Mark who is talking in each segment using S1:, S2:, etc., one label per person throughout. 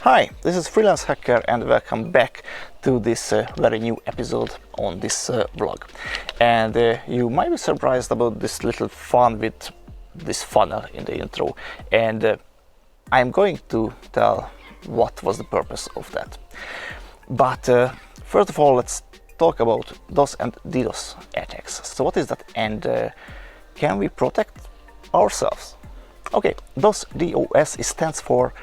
S1: Hi, this is Freelance Hacker and welcome back to this very new episode on this vlog. And you might be surprised about this little fun with this funnel in the intro, and I'm going to tell what was the purpose of that. But first of all, let's talk about DOS and DDoS attacks. So what is that, and can we protect ourselves? Okay, DOS stands for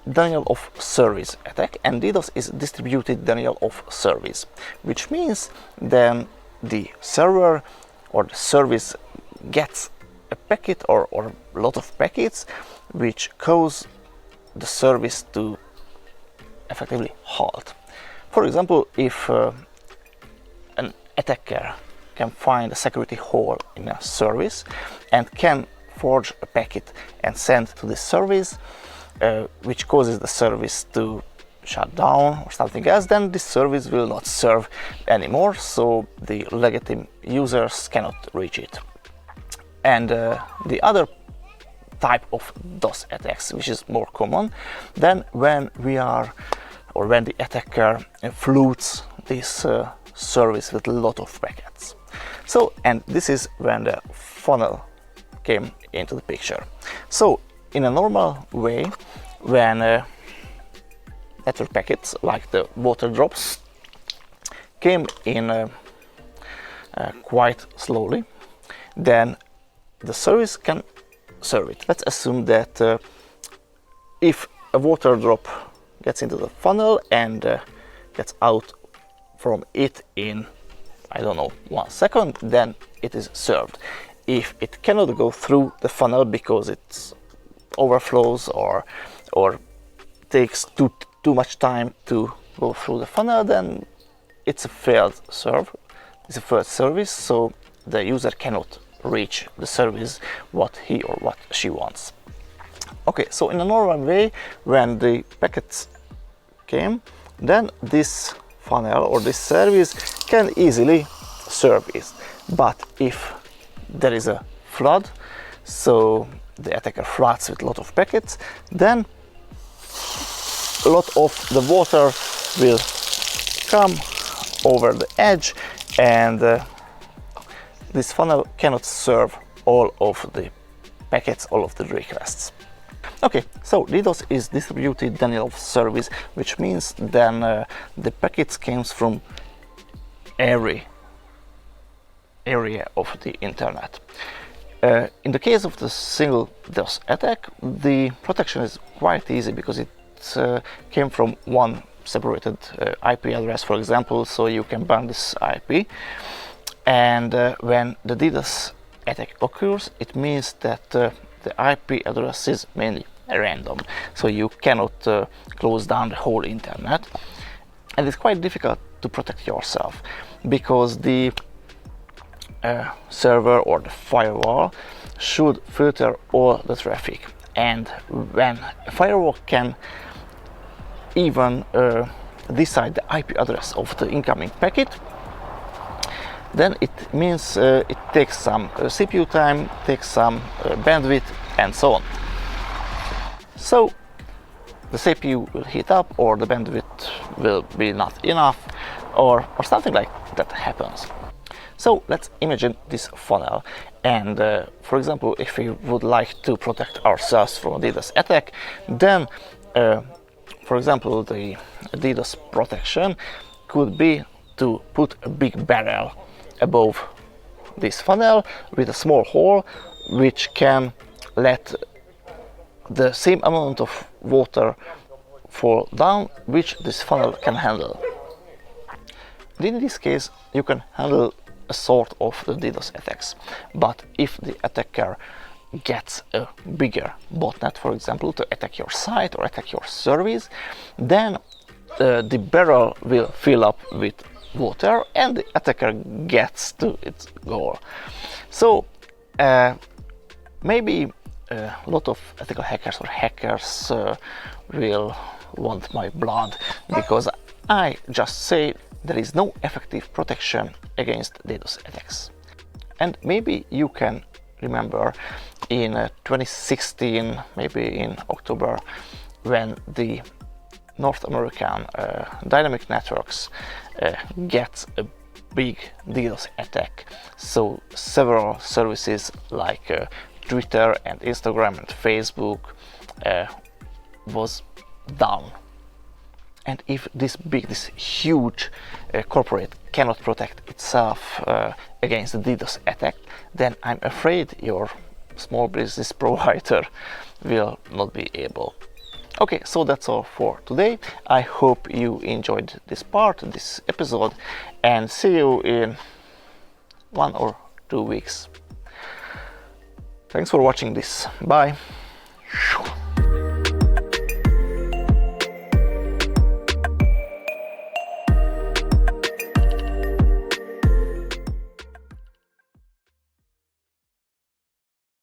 S1: denial of service attack, and DDoS is distributed denial of service, which means then the server or the service gets a packet or a lot of packets which cause the service to effectively halt. For example, if an attacker can find a security hole in a service and can forge a packet and send to the service, which causes the service to shut down or something else, then this service will not serve anymore, so the legitimate users cannot reach it. And the other type of DOS attacks, which is more common, then when the attacker floods this service with a lot of packets. So, and this is when the funnel came into the picture. So in a normal way, when network packets like the water drops came in quite slowly, then the service can serve it. Let's assume that if a water drop gets into the funnel and gets out from it in, I don't know, 1 second, then it is served. If it cannot go through the funnel because it overflows or takes too much time to go through the funnel, then it's a failed serve. It's a failed service, so the user cannot reach the service what he or what she wants. Okay, so in a normal way, when the packets came, then this funnel or this service can easily serve it. But if there is a flood, so the attacker floods with a lot of packets, then a lot of the water will come over the edge, and this funnel cannot serve all of the packets, all of the requests. Okay, so DDoS is distributed denial of service, which means then the packets comes from every area of the internet. In the case of the single DOS attack, the protection is quite easy because it came from one separated IP address, for example, so you can ban this IP. And when the DDoS attack occurs, it means that the IP address is mainly random, so you cannot close down the whole internet, and it's quite difficult to protect yourself because the server or the firewall should filter all the traffic, and when a firewall can even decide the IP address of the incoming packet, then it means it takes some CPU time, takes some bandwidth, and so on. So the CPU will heat up, or the bandwidth will be not enough, or something like that happens. So let's imagine this funnel, and for example, if we would like to protect ourselves from a DDoS attack, then for example, the DDoS protection could be to put a big barrel above this funnel with a small hole which can let the same amount of water fall down which this funnel can handle. In this case, you can handle a sort of the DDoS attacks, but if the attacker gets a bigger botnet, for example, to attack your site or attack your service, then the barrel will fill up with water and the attacker gets to its goal. So maybe a lot of ethical hackers or hackers will want my blood because I just say there is no effective protection against DDoS attacks. And maybe you can remember in 2016, maybe in October, when the North American dynamic networks get a big DDoS attack. So several services like Twitter and Instagram and Facebook was down. And if this huge corporate cannot protect itself against the DDoS attack, then I'm afraid your small business provider will not be able. Okay, so that's all for today. I hope you enjoyed this episode, and see you in 1 or 2 weeks. Thanks for watching this. Bye.